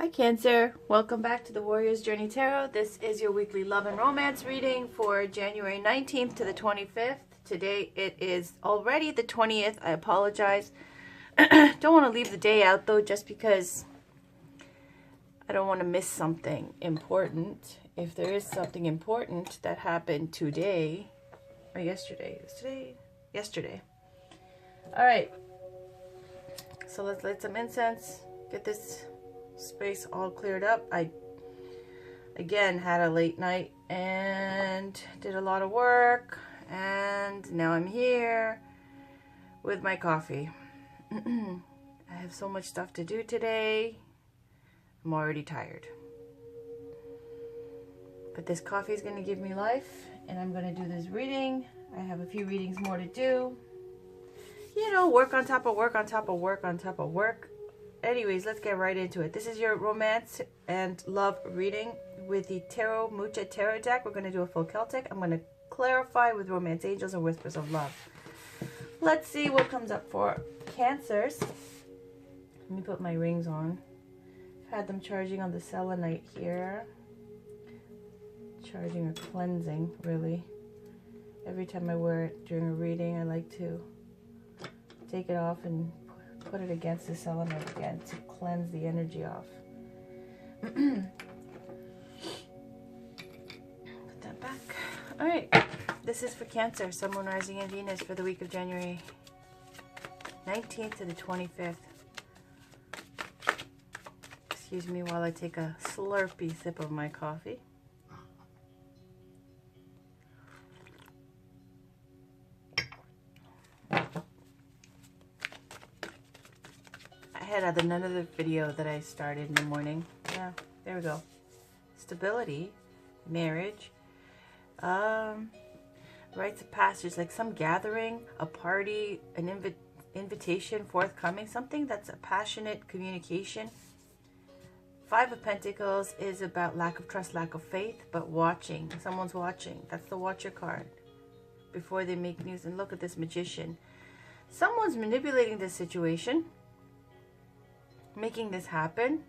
Hi Cancer, welcome back to the Warrior's Journey Tarot. This is your weekly love and romance reading for January 19th to the 25th. Today it is already the 20th. I apologize. Don't want to leave the day out though, just because I don't want to miss something important. If there is something important that happened today or yesterday. Yesterday. All right. So let's light some incense. Get this space all cleared up. I again had a late night and did a lot of work, and now I'm here with my coffee. I have so much stuff to do today. I'm already tired, but this coffee is going to give me life, and I'm going to do this reading. I have a few readings more to do. You know, work on top of work on top of work on top of work. Anyways, let's get right into it. This is your romance and love reading with the Tarot Mucha Tarot deck. We're going to do a full Celtic. I'm going to clarify with Romance Angels and Whispers of Love. Let's see what comes up for Cancers. Let me put my rings on. I've had them charging on the selenite here. Charging or cleansing, really. Every time I wear it during a reading, I like to take it off and put it against the selenite again to cleanse the energy off. Put that back. All right, this is for Cancer, Sun, Moon, Rising, and Venus for the week of January 19th to the 25th. Excuse me while I take a slurpy sip of my coffee. I had another video that I started in the morning. Yeah, there we go. Stability, marriage, rites of passage, like some gathering, a party, an invitation forthcoming, something that's a passionate communication. Five of Pentacles is about lack of trust, lack of faith, but watching. Someone's watching. That's the Watcher card. Before they make news. And look at this Magician. Someone's manipulating this situation, making this happen.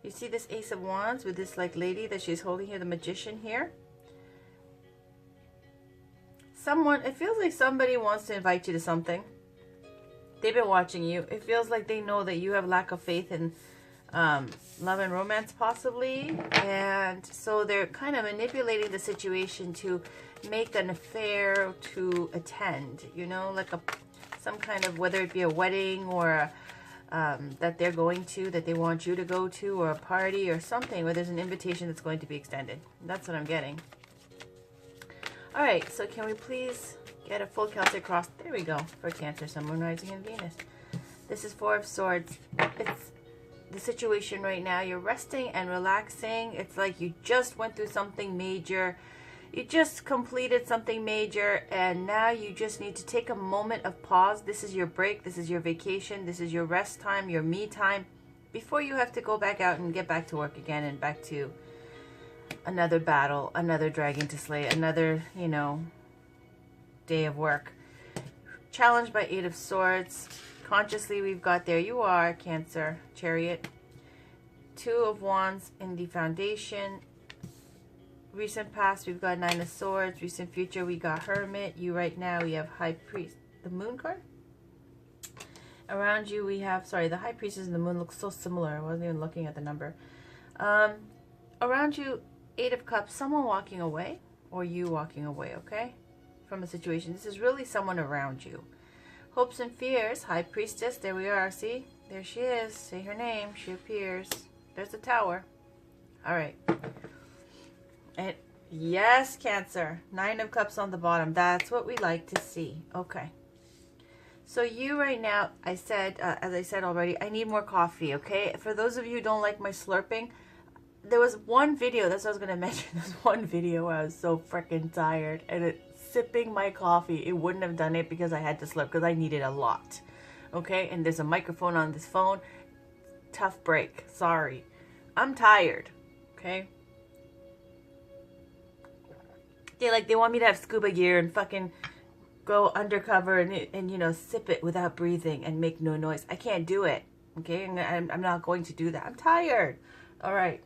You see this Ace of Wands with this like lady that she's holding here, the Magician here. It feels like somebody wants to invite you to something. They've been watching you. It feels like they know that you have lack of faith in love and romance possibly, and so they're kind of manipulating the situation to make an affair to attend, you know, like some kind of, whether it be a wedding or that they're going to, that they want you to go to, or a party or something where there's an invitation that's going to be extended. That's what I'm getting. All right, so can we please get a full Celtic cross? There we go, for Cancer, Sun, Moon, Rising, and Venus. This is Four of Swords. It's the situation right now. You're resting and relaxing. It's like you just went through something major. You just completed something major, and now you just need to take a moment of pause. This is your break. This is your vacation. This is your rest time, your me time, before you have to go back out and get back to work again and back to another battle, another dragon to slay, another, you know, day of work. Challenged by Eight of Swords. Consciously, we've got, there you are, Cancer, Chariot. Two of Wands in the foundation. Recent past, we've got Nine of Swords. Recent future, we got Hermit. You right now, we have High Priest. The Moon card? Around you, we have, sorry, the High Priestess and the Moon look so similar. I wasn't even looking at the number. Around you, Eight of Cups. Someone walking away, or you walking away, okay? From a situation. This is really someone around you. Hopes and Fears, High Priestess. There we are. See? There she is. Say her name. She appears. There's the Tower. All right. And yes, Cancer. Nine of Cups on the bottom. That's what we like to see. Okay. So you right now, I said, as I said already, I need more coffee, okay? For those of you who don't like my slurping, there was one video, that's what I was going to mention. There's one video where I was so freaking tired, and sipping my coffee, it wouldn't have done it because I had to slurp, because I needed a lot, okay? And there's a microphone on this phone. Tough break. Sorry. I'm tired, okay? They want me to have scuba gear and fucking go undercover and you know, sip it without breathing and make no noise. I can't do it. Okay, and I'm not going to do that. I'm tired. All right.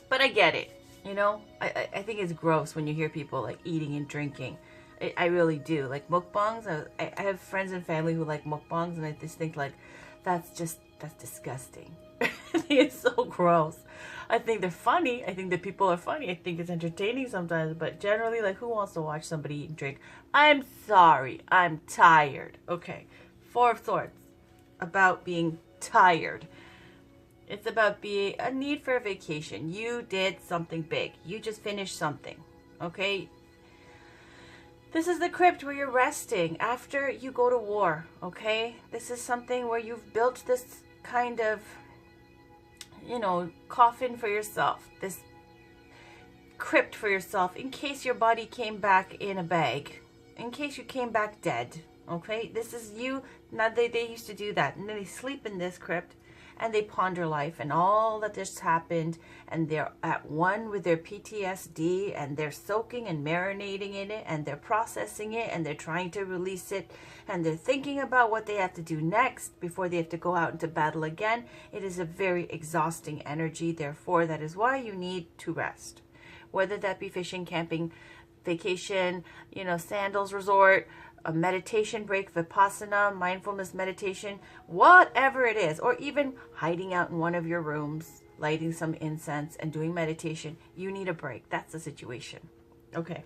But I get it. You know, I think it's gross when you hear people like eating and drinking. I really do. Like mukbangs. I have friends and family who like mukbangs, and I just think like, that's disgusting. I think it's so gross. I think they're funny. I think that people are funny. I think it's entertaining sometimes, but generally, like, who wants to watch somebody eat and drink? I'm sorry. I'm tired. Okay. Four of Swords. About being tired. It's about being a need for a vacation. You did something big. You just finished something. Okay? This is the crypt where you're resting after you go to war. Okay? This is something where you've built this kind of, you know, coffin for yourself. This crypt for yourself in case your body came back in a bag. In case you came back dead. Okay? This is you. Now they used to do that. And then they sleep in this crypt. And they ponder life and all that just happened, and they're at one with their PTSD, and they're soaking and marinating in it, and they're processing it, and they're trying to release it, and they're thinking about what they have to do next before they have to go out into battle again. It is a very exhausting energy. Therefore, that is why you need to rest. Whether that be fishing, camping, vacation, you know, sandals resort, a meditation break, vipassana, mindfulness meditation, whatever it is, or even hiding out in one of your rooms, lighting some incense and doing meditation, you need a break. That's the situation. Okay.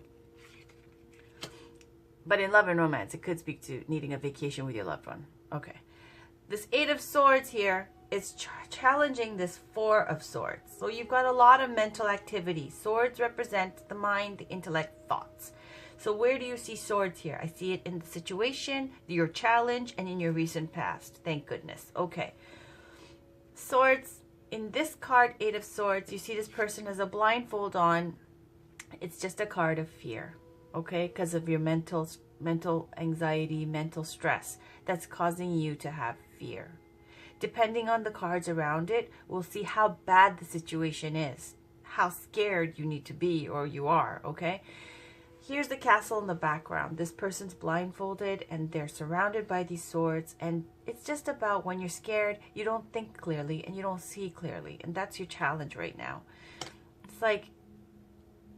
But in love and romance, it could speak to needing a vacation with your loved one. Okay. This Eight of Swords here is challenging this Four of Swords. So you've got a lot of mental activity. Swords represent the mind, the intellect, thoughts. So where do you see swords here? I see it in the situation, your challenge, and in your recent past. Thank goodness. Okay. Swords, in this card, Eight of Swords, you see this person has a blindfold on. It's just a card of fear, okay? Because of your mental anxiety, mental stress that's causing you to have fear. Depending on the cards around it, we'll see how bad the situation is, how scared you need to be or you are, okay? Here's the castle in the background. This person's blindfolded and they're surrounded by these swords. And it's just about when you're scared, you don't think clearly and you don't see clearly. And that's your challenge right now. It's like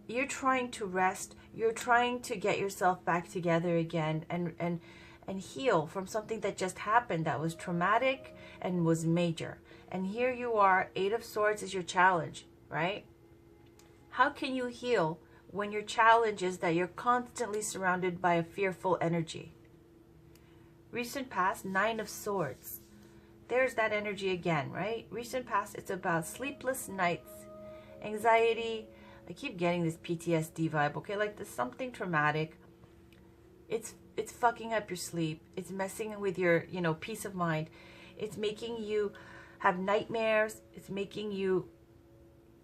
you're trying to rest. You're trying to get yourself back together again and heal from something that just happened that was traumatic and was major. And here you are, Eight of Swords is your challenge, right? How can you heal when your challenge is that you're constantly surrounded by a fearful energy? Recent past, Nine of Swords. There's that energy again, right? Recent past, it's about sleepless nights, anxiety. I keep getting this PTSD vibe, okay? Like there's something traumatic. It's fucking up your sleep. It's messing with your, you know, peace of mind. It's making you have nightmares. It's making you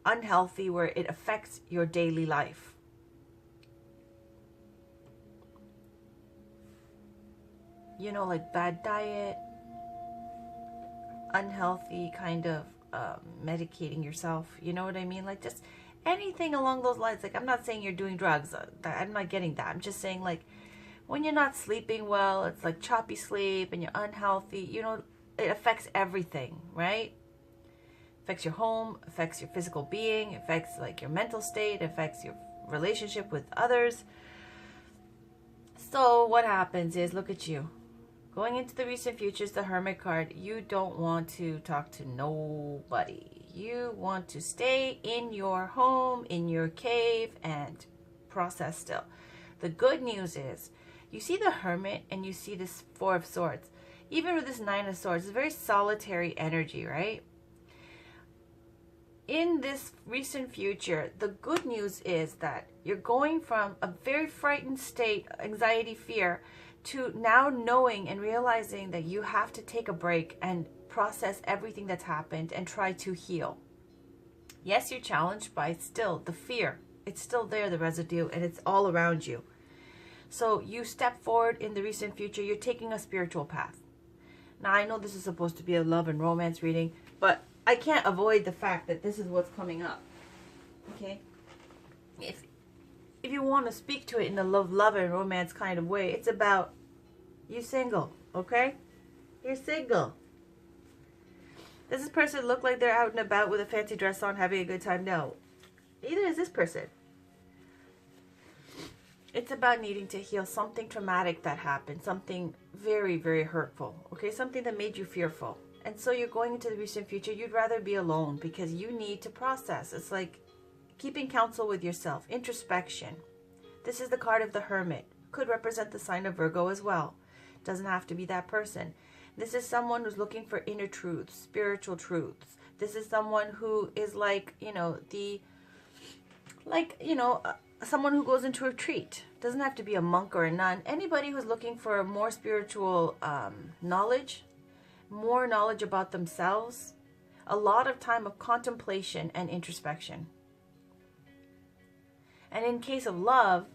unhealthy where it affects your daily life. You know, like bad diet, unhealthy kind of medicating yourself. You know what I mean? Like just anything along those lines. Like I'm not saying you're doing drugs. I'm not getting that. I'm just saying like when you're not sleeping well, it's like choppy sleep and you're unhealthy. You know, it affects everything, right? Affects your home, affects your physical being, affects like your mental state, affects your relationship with others. So what happens is, look at you. Going into the recent future is the Hermit card. You don't want to talk to nobody. You want to stay in your home, in your cave, and process still. The good news is, you see the Hermit and you see this Four of Swords. Even with this Nine of Swords, it's a very solitary energy, right? In this recent future, the good news is that you're going from a very frightened state, anxiety, fear, to now knowing and realizing that you have to take a break and process everything that's happened and try to heal. Yes, you're challenged by still the fear. It's still there, the residue, and it's all around you. So you step forward in the recent future. You're taking a spiritual path. Now, I know this is supposed to be a love and romance reading, but I can't avoid the fact that this is what's coming up. Okay? If you want to speak to it in a love and romance kind of way, it's about you single, okay? You're single. Does this person look like they're out and about with a fancy dress on, having a good time? No. Neither is this person. It's about needing to heal something traumatic that happened, something very, very hurtful, okay? Something that made you fearful. And so you're going into the recent future, you'd rather be alone because you need to process. It's like keeping counsel with yourself, introspection. This is the card of the Hermit. Could represent the sign of Virgo as well. Doesn't have to be that person. This is someone who's looking for inner truths, spiritual truths. This is someone who is like, someone who goes into a retreat. Doesn't have to be a monk or a nun. Anybody who's looking for more spiritual knowledge, more knowledge about themselves, a lot of time of contemplation and introspection. And in case of love,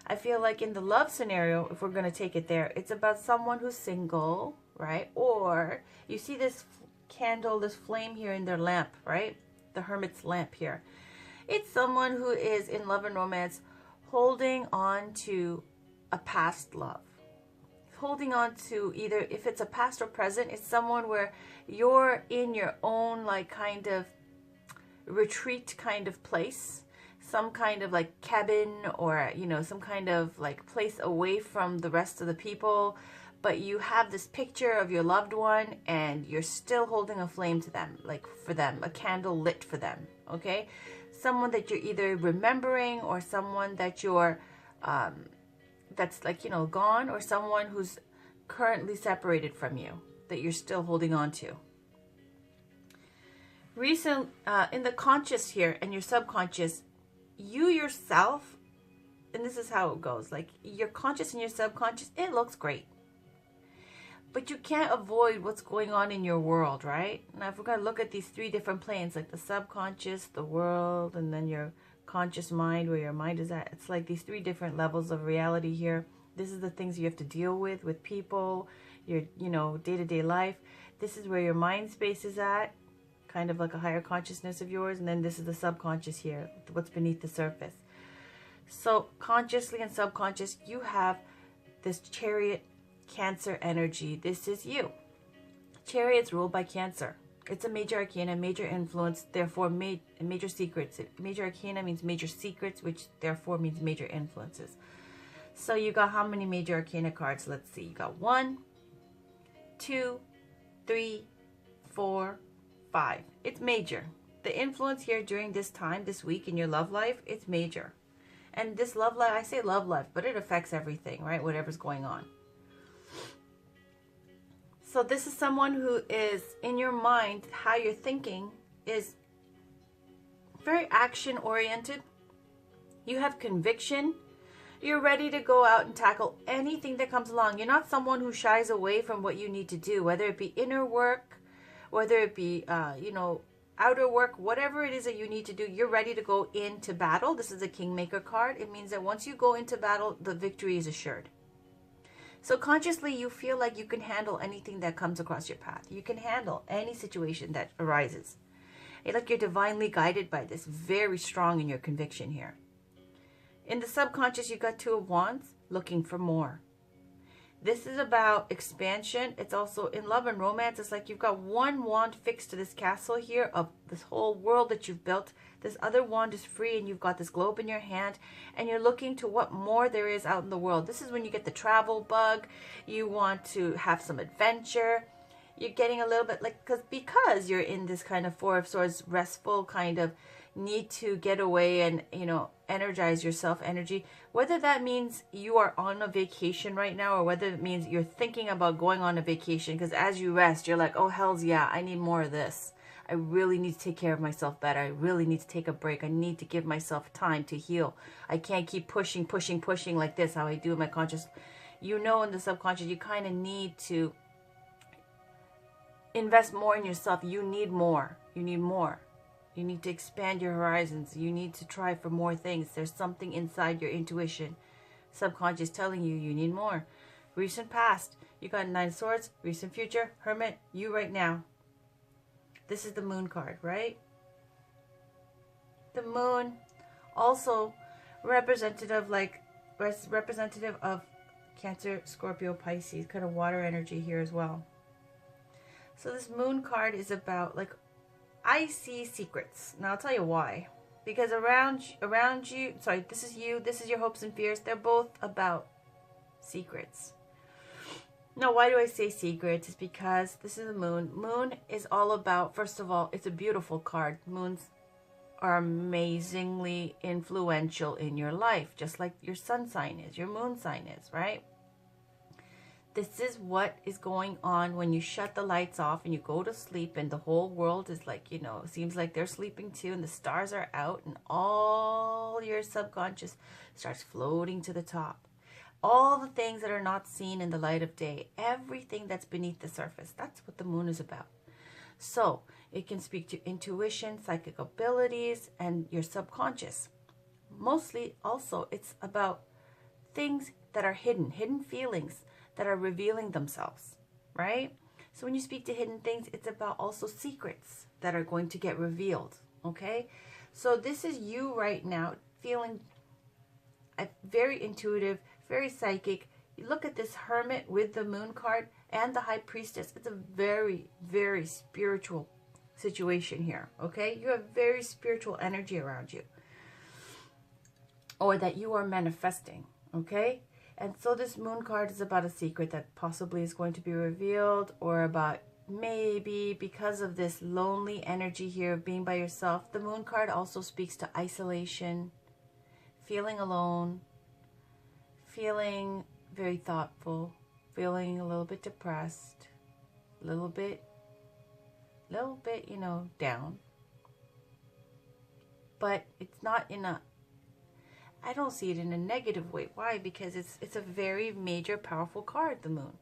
I feel like in the love scenario, if we're going to take it there, it's about someone who's single, right? Or you see this candle, this flame here in their lamp, right? The Hermit's lamp here. It's someone who is in love and romance, holding on to a past love. Holding on to either, if it's a past or present, it's someone where you're in your own like kind of retreat kind of place. Some kind of like cabin or, some kind of like place away from the rest of the people. But you have this picture of your loved one and you're still holding a flame to them, like for them, a candle lit for them, okay? Someone that you're either remembering or someone that you're, that's like, gone, or someone who's currently separated from you that you're still holding on to. In the conscious here and your subconscious, you yourself, and this is how it goes, like your conscious and your subconscious, it looks great. But you can't avoid what's going on in your world, right? Now, if we're going to look at these three different planes, like the subconscious, the world, and then your conscious mind, where your mind is at, it's like these three different levels of reality here. This is the things you have to deal with people, your, day-to-day life. This is where your mind space is at, kind of like a higher consciousness of yours. And then this is the subconscious here, what's beneath the surface. So consciously and subconscious, you have this Chariot Cancer energy. This is you. Chariot's ruled by Cancer. It's a major arcana, major influence, therefore major secrets. Major arcana means major secrets, which therefore means major influences. So you got how many major arcana cards? Let's see. You got 1, 2, 3, 4, 5. It's major. The influence here during this time, this week in your love life, it's major. And this love life, I say love life, but it affects everything, right? Whatever's going on. So this is someone who is, in your mind, how you're thinking is very action-oriented. You have conviction. You're ready to go out and tackle anything that comes along. You're not someone who shies away from what you need to do, whether it be inner work, whether it be, outer work, whatever it is that you need to do. You're ready to go into battle. This is a Kingmaker card. It means that once you go into battle, the victory is assured. So consciously, you feel like you can handle anything that comes across your path. You can handle any situation that arises. It's like you're divinely guided by this, very strong in your conviction here. In the subconscious, you got 2 of Wands, looking for more. This is about expansion. It's also in love and romance. It's like you've got one wand fixed to this castle here of this whole world that you've built. This other wand is free and you've got this globe in your hand and you're looking to what more there is out in the world. This is when you get the travel bug. You want to have some adventure. You're getting a little bit like, because you're in this kind of 4 of Swords, restful kind of need to get away and, energize yourself energy. Whether that means you are on a vacation right now or whether it means you're thinking about going on a vacation, because as you rest, you're like, oh, hells yeah, I need more of this. I really need to take care of myself better. I really need to take a break. I need to give myself time to heal. I can't keep pushing like this, how I do in my conscious. In the subconscious, you kind of need to invest more in yourself. You need more. You need more. You need to expand your horizons. You need to try for more things. There's something inside your intuition, subconscious, telling you you need more. Recent past, you got 9 of Swords. Recent future, Hermit, you right now. This is the Moon card, right? The Moon, also representative of Cancer, Scorpio, Pisces, kind of water energy here as well. So this moon card is about, like, I see secrets. Now I'll tell you why. Because around you, sorry, this is you, this is your hopes and fears. They're both about secrets. Now, why do I say secrets? It's because this is the moon. Moon is all about, first of all, it's a beautiful card. Moons are amazingly influential in your life, just like your sun sign is, your moon sign is, right? This is what is going on when you shut the lights off and you go to sleep and the whole world is like, you know, it seems like they're sleeping too and the stars are out and all your subconscious starts floating to the top. All the things that are not seen in the light of day, everything that's beneath the surface, that's what the moon is about. So it can speak to intuition, psychic abilities, and your subconscious. Mostly also it's about things that are hidden feelings that are revealing themselves, right? So when you speak to hidden things, it's about also secrets that are going to get revealed, okay? So this is you right now feeling very intuitive, very psychic. You look at this Hermit with the Moon card and the High Priestess. It's a very, very spiritual situation here, okay? You have very spiritual energy around you, or that you are manifesting, okay? And so this Moon card is about a secret that possibly is going to be revealed, or about maybe because of this lonely energy here of being by yourself. The Moon card also speaks to isolation, feeling alone, feeling very thoughtful, feeling a little bit depressed, a little bit, you know, down. But it's not in a, I don't see it in a negative way. Why? Because it's a very major, powerful card, the moon.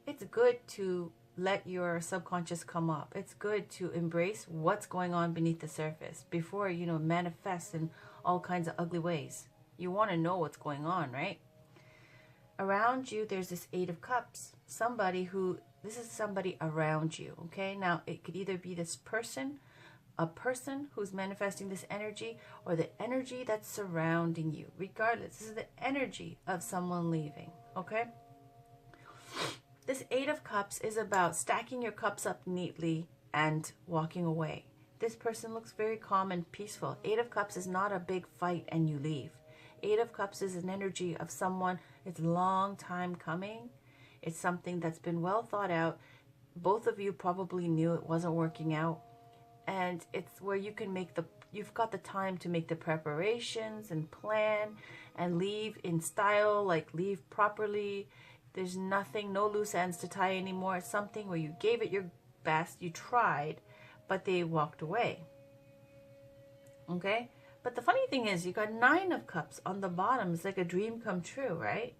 It's good to let your subconscious come up. It's good to embrace what's going on beneath the surface before, you know, manifests in all kinds of ugly ways. You want to know what's going on, right? Around you, there's this Eight of Cups. This is somebody around you, okay? Now, it could either be this person, a person who's manifesting this energy, or the energy that's surrounding you. Regardless, this is the energy of someone leaving, okay? This Eight of Cups is about stacking your cups up neatly and walking away. This person looks very calm and peaceful. Eight of Cups is not a big fight and you leave. Eight of Cups is an energy of someone, it's a long time coming. It's something that's been well thought out. Both of you probably knew it wasn't working out. And it's where you can you've got the time to make the preparations and plan and leave in style, like leave properly. There's nothing, no loose ends to tie anymore. It's something where you gave it your best, you tried, but they walked away. Okay? But the funny thing is, you got Nine of Cups on the bottom. It's like a dream come true, right?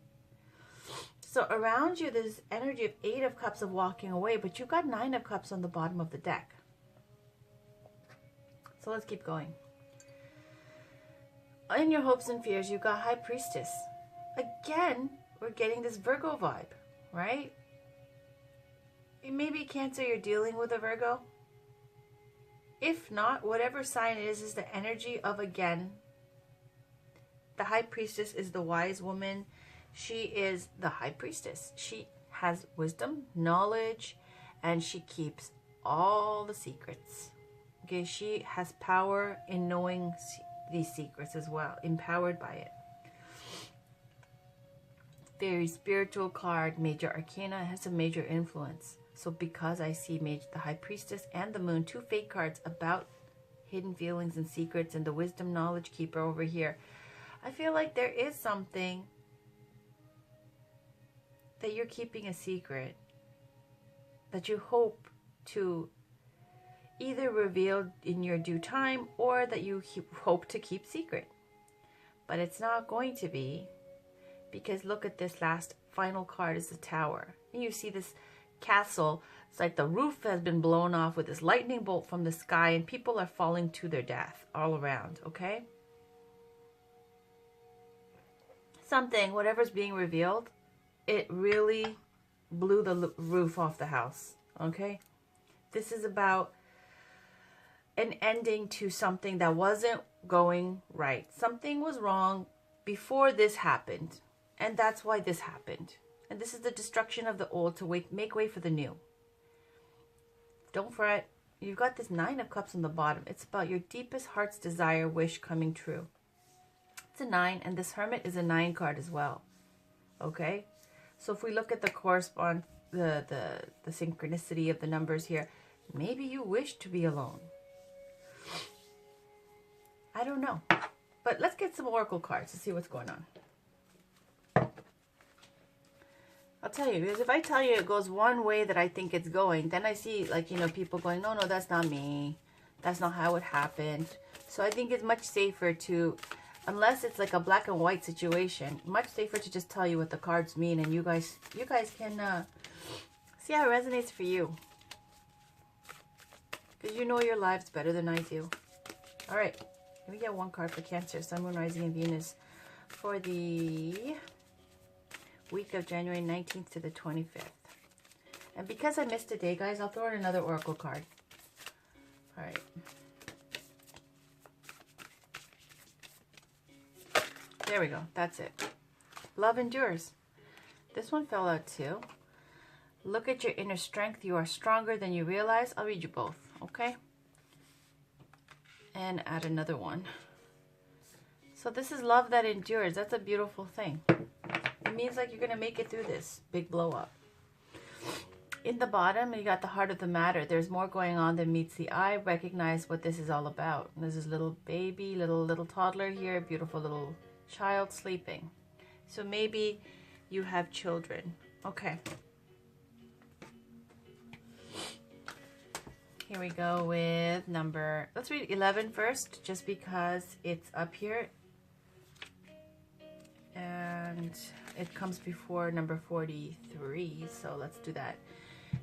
So around you, there's energy of Eight of Cups of walking away, but you've got Nine of Cups on the bottom of the deck. So let's keep going. In your hopes and fears, you've got High Priestess. Again, we're getting this Virgo vibe, right? Maybe Cancer, you're dealing with a Virgo. If not, whatever sign it is the energy of, again, the High Priestess is the wise woman. She is the High Priestess. She has wisdom, knowledge, and she keeps all the secrets. Okay, she has power in knowing these secrets as well, empowered by it. Very spiritual card, major arcana, has a major influence. So because I see the High Priestess and the Moon, two fake cards about hidden feelings and secrets, and the wisdom knowledge keeper over here, I feel like there is something that you're keeping a secret that you hope to either reveal in your due time, or that you hope to keep secret. But it's not going to be, because look at this last final card is the Tower. And you see this castle. It's like the roof has been blown off with this lightning bolt from the sky, and people are falling to their death all around, okay? Something, whatever's being revealed, it really blew the roof off the house, okay? This is about an ending to something that wasn't going right. Something was wrong before this happened, and that's why this happened. And this is the destruction of the old to make way for the new. Don't fret. You've got this 9 of Cups on the bottom. It's about your deepest heart's desire, wish coming true. It's a 9, and this Hermit is a 9 card as well. Okay? So if we look at the the synchronicity of the numbers here, maybe you wish to be alone. I don't know. But let's get some oracle cards to see what's going on. I'll tell you, because if I tell you it goes one way that I think it's going, then I see, like, you know, people going, no, that's not me. That's not how it happened. So I think it's much safer to, unless it's like a black and white situation, much safer to just tell you what the cards mean, and you guys can see how it resonates for you. Because you know your lives better than I do. All right, let me get one card for Cancer, Sun, Moon, Rising, and Venus for the week of January 19th to the 25th. And because I missed a day, guys, I'll throw in another oracle card. All right. There we go. That's it. Love endures. This one fell out too. Look at your inner strength. You are stronger than you realize. I'll read you both, okay? And add another one. So this is love that endures. That's a beautiful thing. It means like you're going to make it through this big blow up. In the bottom, you got the heart of the matter. There's more going on than meets the eye. Recognize what this is all about. There's this little baby, little toddler here, beautiful little child sleeping. So maybe you have children. Okay. Here we go with number, let's read 11 first, just because it's up here. And it comes before number 43, so let's do that.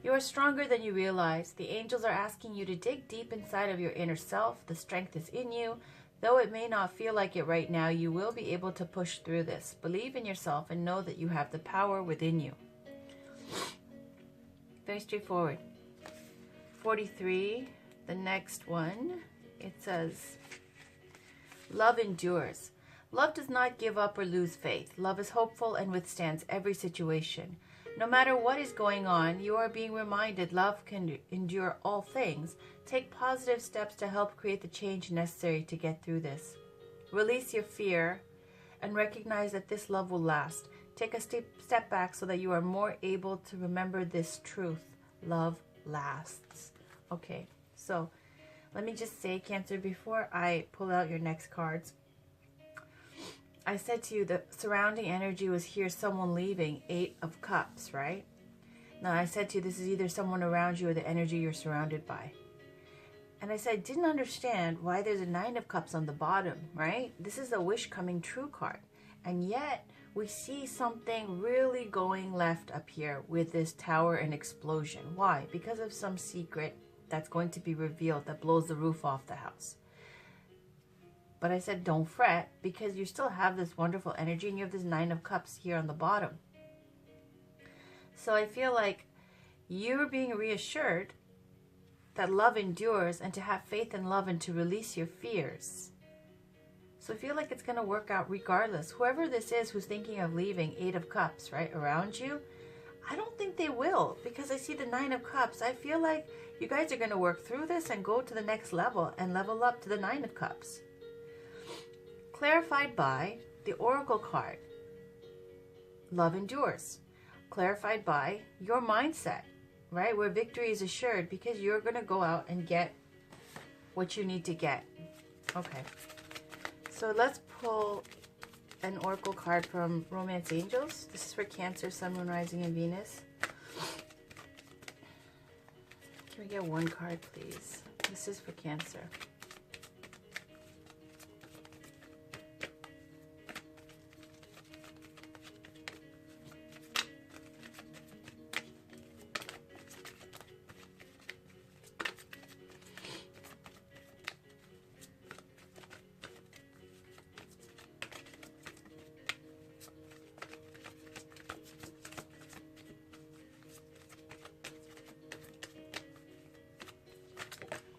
You are stronger than you realize. The angels are asking you to dig deep inside of your inner self. The strength is in you. Though it may not feel like it right now, you will be able to push through this. Believe in yourself and know that you have the power within you. Very straightforward. 43, the next one, it says, love endures. Love does not give up or lose faith. Love is hopeful and withstands every situation. No matter what is going on, you are being reminded love can endure all things. Take positive steps to help create the change necessary to get through this. Release your fear and recognize that this love will last. Take a step back so that you are more able to remember this truth. Love lasts. Okay, so let me just say, Cancer, before I pull out your next cards, I said to you the surrounding energy was here, someone leaving, 8 of Cups, right? Now I said to you this is either someone around you or the energy you're surrounded by. And I said, didn't understand why there's a 9 of Cups on the bottom, right? This is a wish coming true card. And yet we see something really going left up here with this tower and explosion. Why? Because of some secret that's going to be revealed that blows the roof off the house. But I said, don't fret, because you still have this wonderful energy and you have this 9 of Cups here on the bottom. So I feel like you're being reassured that love endures and to have faith in love and to release your fears. So I feel like it's going to work out regardless. Whoever this is who's thinking of leaving, 8 of Cups, right, around you, I don't think they will, because I see the 9 of Cups. I feel like you guys are going to work through this and go to the next level and level up to the 9 of Cups. Clarified by the Oracle card. Love endures. Clarified by your mindset, right? Where victory is assured because you're going to go out and get what you need to get. Okay. So let's pull an Oracle card from Romance Angels. This is for Cancer, Sun, Moon, Rising, and Venus. Can we get one card, please? This is for Cancer.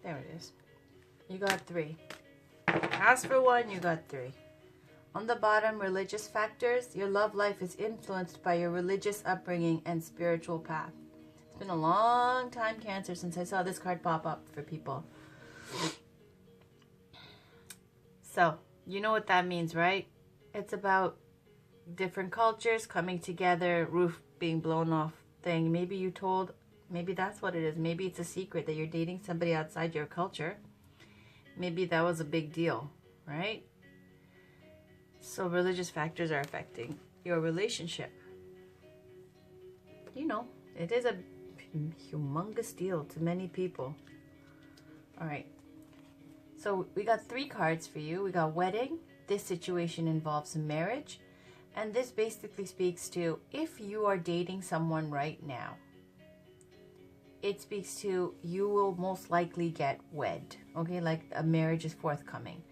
There it is. You got 3. Ask for 1, you got 3. On the bottom, religious factors. Your love life is influenced by your religious upbringing and spiritual path. It's been a long time, Cancer, since I saw this card pop up for people. So, you know what that means, right? It's about different cultures coming together, roof being blown off thing. Maybe you told, maybe that's what it is. Maybe it's a secret that you're dating somebody outside your culture. Maybe that was a big deal, right? So religious factors are affecting your relationship. You know, it is a humongous deal to many people. All right. So we got 3 cards for you. We got wedding. This situation involves marriage. And this basically speaks to if you are dating someone right now. It speaks to you will most likely get wed. Okay, like a marriage is forthcoming.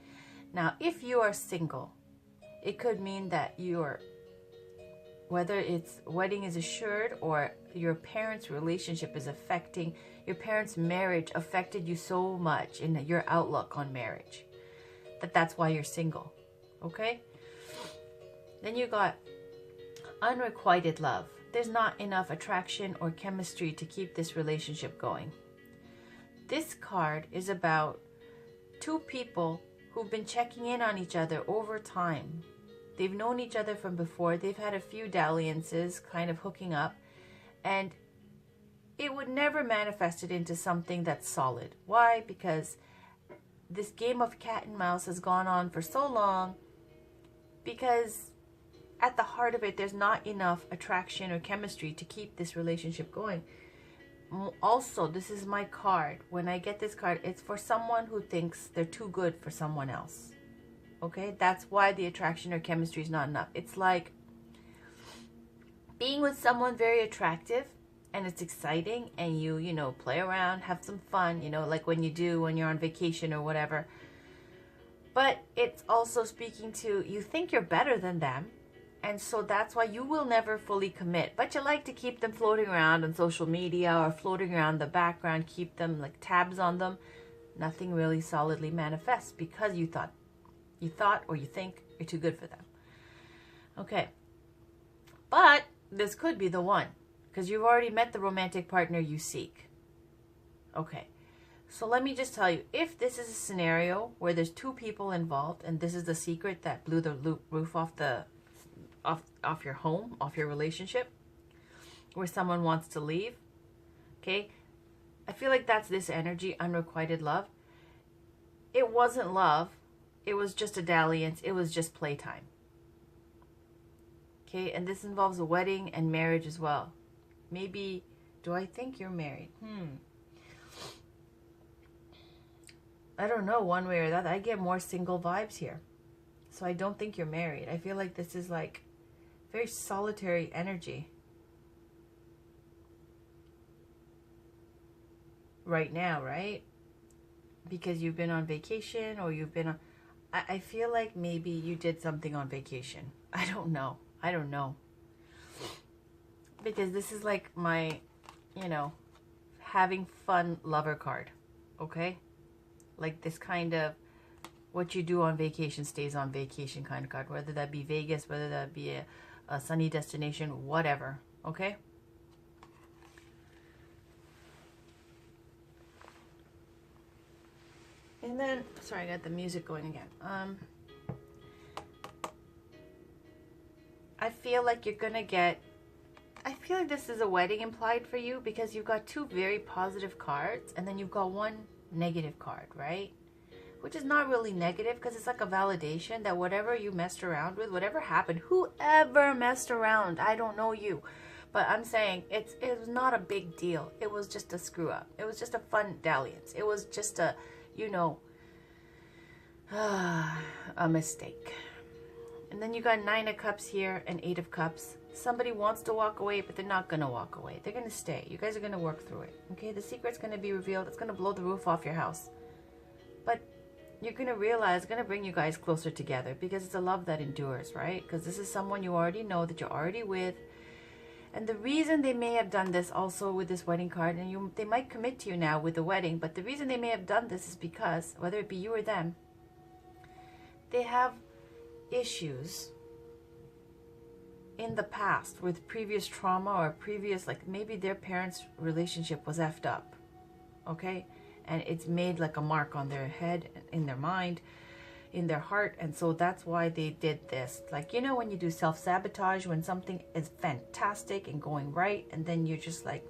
Now, if you are single, it could mean that you're, whether it's wedding is assured or your parents' relationship is affecting, your parents' marriage affected you so much in your outlook on marriage that's why you're single. Okay? Then you got unrequited love. There's not enough attraction or chemistry to keep this relationship going. This card is about 2 people who've been checking in on each other over time. They've known each other from before. They've had a few dalliances, kind of hooking up, and it would never manifest it into something that's solid. Why? Because this game of cat and mouse has gone on for so long, because at the heart of it, there's not enough attraction or chemistry to keep this relationship going. Also, this is my card. When I get this card, it's for someone who thinks they're too good for someone else. Okay? That's why the attraction or chemistry is not enough. It's like being with someone very attractive and it's exciting and you know, play around, have some fun, you know, like when you do when you're on vacation or whatever. But it's also speaking to you think you're better than them. And so that's why you will never fully commit. But you like to keep them floating around on social media or floating around the background, keep them like tabs on them. Nothing really solidly manifests because you thought or you think you're too good for them. Okay. But this could be the one because you've already met the romantic partner you seek. Okay. So let me just tell you, if this is a scenario where there's 2 people involved and this is the secret that blew the roof off your home, off your relationship, where someone wants to leave, okay, I feel like that's this energy, unrequited love. It wasn't love. It was just a dalliance. It was just playtime. Okay, and this involves a wedding and marriage as well. Maybe, do I think you're married? I don't know, one way or the other. I get more single vibes here. So I don't think you're married. I feel like this is like very solitary energy right now, right? Because you've been on vacation or you've been on... I feel like maybe you did something on vacation. I don't know. Because this is like my, you know, having fun lover card, okay? Like this kind of what you do on vacation stays on vacation kind of card, whether that be Vegas, whether that be a sunny destination, whatever, okay? And then, sorry, I got the music going again. I feel like you're gonna get, I feel like this is a wedding implied for you because you've got 2 very positive cards and then you've got 1 negative card, right? Which is not really negative because it's like a validation that whatever you messed around with, whatever happened, whoever messed around, I don't know you. But I'm saying it was not a big deal. It was just a screw up. It was just a fun dalliance. It was just a, you know, a mistake. And then you got 9 of Cups here and 8 of Cups. Somebody wants to walk away, but they're not going to walk away. They're going to stay. You guys are going to work through it. Okay, the secret's going to be revealed. It's going to blow the roof off your house. But you're going to realize it's going to bring you guys closer together because it's a love that endures, right? Because this is someone you already know, that you're already with. And the reason they may have done this also with this wedding card, and they might commit to you now with the wedding, but the reason they may have done this is because, whether it be you or them, they have issues in the past with previous trauma or previous, like maybe their parents' relationship was effed up, okay? And it's made like a mark on their head, in their mind, in their heart. And so that's why they did this. Like, you know, when you do self-sabotage, when something is fantastic and going right, and then you're just like,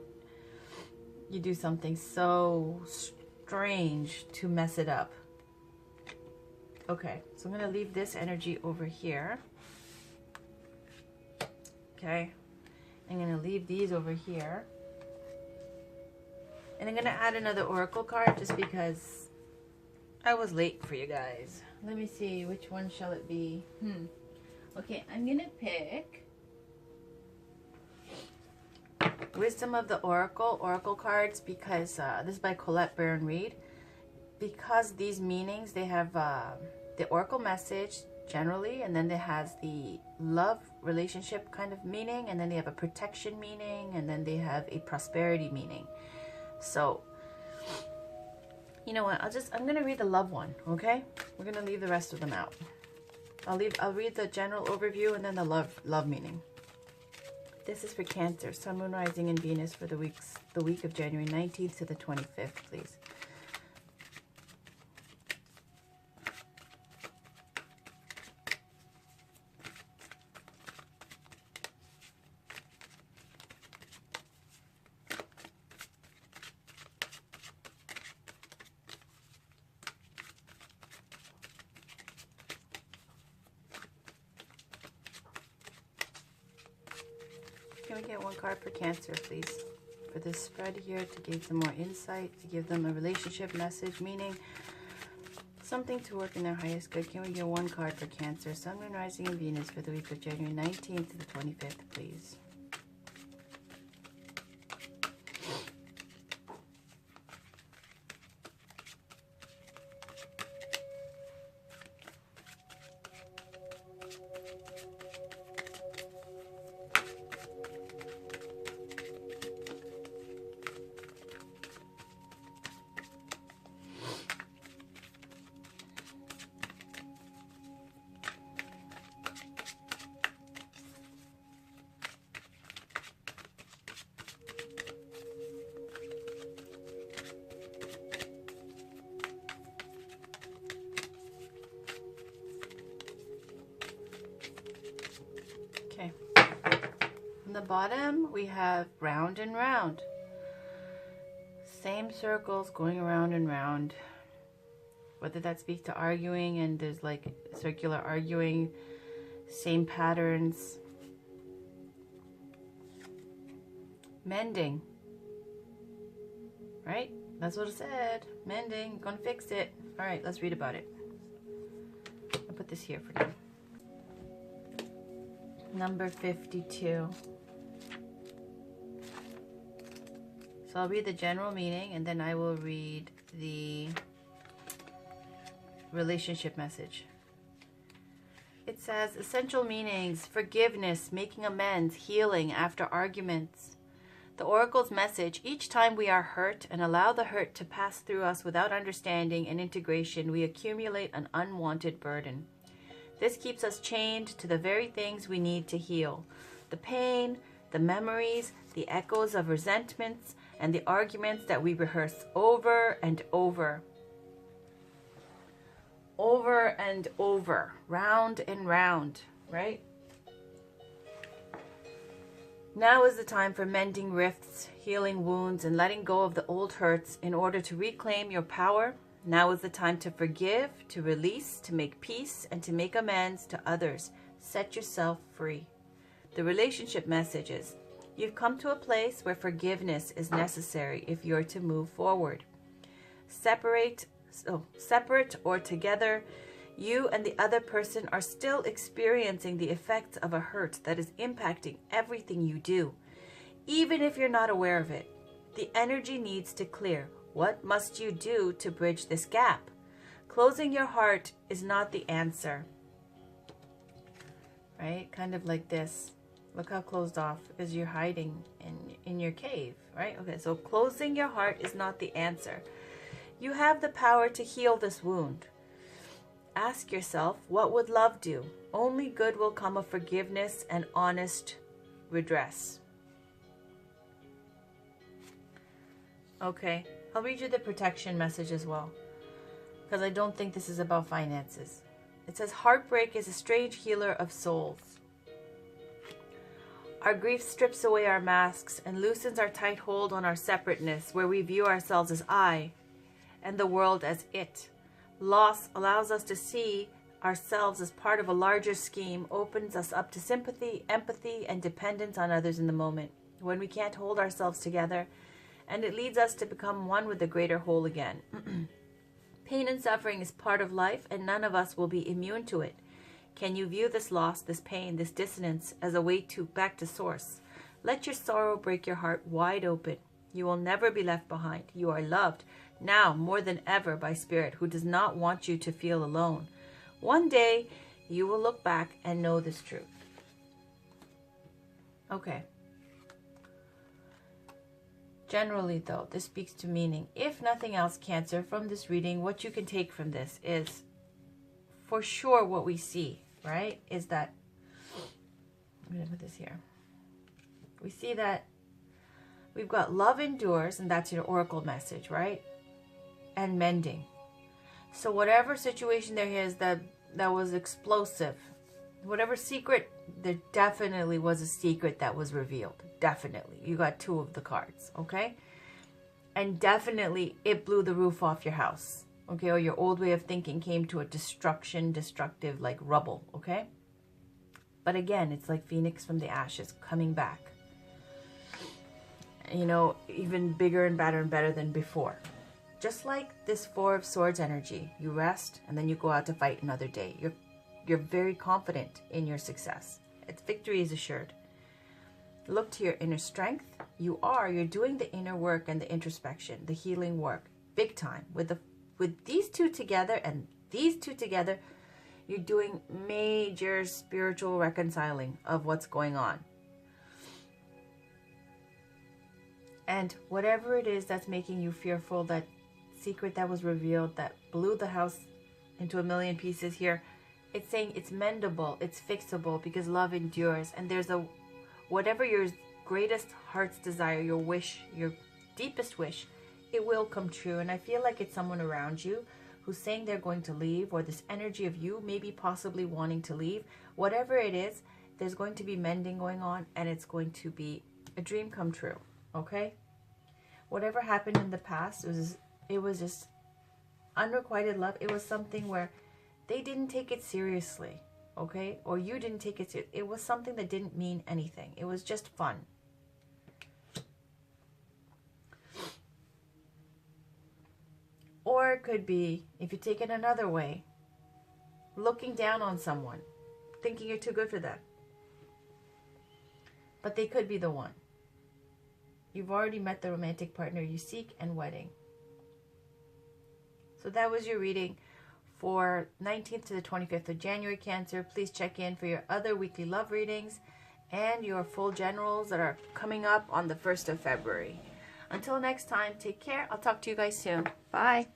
you do something so strange to mess it up. Okay, so I'm going to leave this energy over here. Okay, I'm going to leave these over here. And I'm going to add another oracle card just because I was late for you guys. Let me see, which one shall it be? Okay, I'm going to pick Wisdom of the Oracle cards, because this is by Colette Baron Reed. Because these meanings, they have the oracle message generally, and then it has the love relationship kind of meaning, and then they have a protection meaning, and then they have a prosperity meaning. So, you know what? I'm gonna read the love one, okay? We're gonna leave the rest of them out. I'll read the general overview and then the love meaning. This is for Cancer, Sun, Moon, Rising, and Venus for the week of January 19th to the 25th, please. Can we get one card for Cancer, please? For this spread here, to give them more insight, to give them a relationship message, meaning something to work in their highest good. Can we get one card for Cancer, Sun, Moon, Rising, and Venus for the week of January 19th to the 25th, please? Okay. On the bottom, we have round and round. Same circles going around and round. Whether that speaks to arguing and there's like circular arguing, same patterns. Mending. Right? That's what it said. Mending. Gonna fix it. Alright, let's read about it. I'll put this here for now. Number 52. So I'll read the general meaning and then I will read the relationship message. It says essential meanings: forgiveness, making amends, healing after arguments. The oracle's message: each time we are hurt and allow the hurt to pass through us without understanding and integration, we accumulate an unwanted burden. This keeps us chained to the very things we need to heal: the pain, the memories, the echoes of resentments, and the arguments that we rehearse over and over. Over and over, round and round, right? Now is the time for mending rifts, healing wounds, and letting go of the old hurts in order to reclaim your power. Now is the time to forgive, to release, to make peace, and to make amends to others. Set yourself free. The relationship messages: you've come to a place where forgiveness is necessary if you're to move forward. Separate or together, you and the other person are still experiencing the effects of a hurt that is impacting everything you do, even if you're not aware of it. The energy needs to clear. What must you do to bridge this gap? Closing your heart is not the answer. Right? Kind of like this. Look how closed off, because you're hiding in your cave, right? Okay, so closing your heart is not the answer. You have the power to heal this wound. Ask yourself, what would love do? Only good will come of forgiveness and honest redress. Okay, I'll read you the protection message as well, because I don't think this is about finances. It says, heartbreak is a strange healer of souls. Our grief strips away our masks and loosens our tight hold on our separateness, where we view ourselves as I and the world as it. Loss allows us to see ourselves as part of a larger scheme, opens us up to sympathy, empathy, and dependence on others in the moment, when we can't hold ourselves together, and it leads us to become one with the greater whole again. Pain and suffering is part of life, and none of us will be immune to it. Can you view this loss, this pain, this dissonance as a way back to source? Let your sorrow break your heart wide open. You will never be left behind. You are loved, now more than ever, by Spirit, who does not want you to feel alone. One day, you will look back and know this truth. Okay. Generally, though, this speaks to meaning. If nothing else, Cancer, from this reading, what you can take from this is, for sure, what we see, right, is that, I'm going to put this here. We see that we've got love endures, and that's your oracle message, right? And mending. So whatever situation there is that was explosive, whatever secret, there definitely was a secret that was revealed. Definitely. You got 2 of the cards, okay? And definitely it blew the roof off your house, okay? Or your old way of thinking came to a destructive, like rubble, okay? But again, it's like Phoenix from the ashes coming back. You know, even bigger and better than before. Just like this 4 of Swords energy, you rest and then you go out to fight another day. You're very confident in your success. Victory is assured. Look to your inner strength. You're doing the inner work and the introspection, the healing work, big time. With these 2 together and these 2 together, you're doing major spiritual reconciling of what's going on. And whatever it is that's making you fearful, that secret that was revealed, that blew the house into a million pieces here, it's saying it's mendable, it's fixable, because love endures. And there's whatever your greatest heart's desire, your wish, your deepest wish, it will come true. And I feel like it's someone around you who's saying they're going to leave, or this energy of you maybe possibly wanting to leave. Whatever it is, there's going to be mending going on, and it's going to be a dream come true. Okay? Whatever happened in the past, it was just unrequited love. It was something where they didn't take it seriously, okay? Or you didn't take it seriously. It was something that didn't mean anything. It was just fun. Or it could be, if you take it another way, looking down on someone, thinking you're too good for them. But they could be the one. You've already met the romantic partner you seek, and wedding. So that was your reading for 19th to the 25th of January, Cancer. Please check in for your other weekly love readings and your full generals that are coming up on the 1st of February. Until next time, take care. I'll talk to you guys soon. Bye.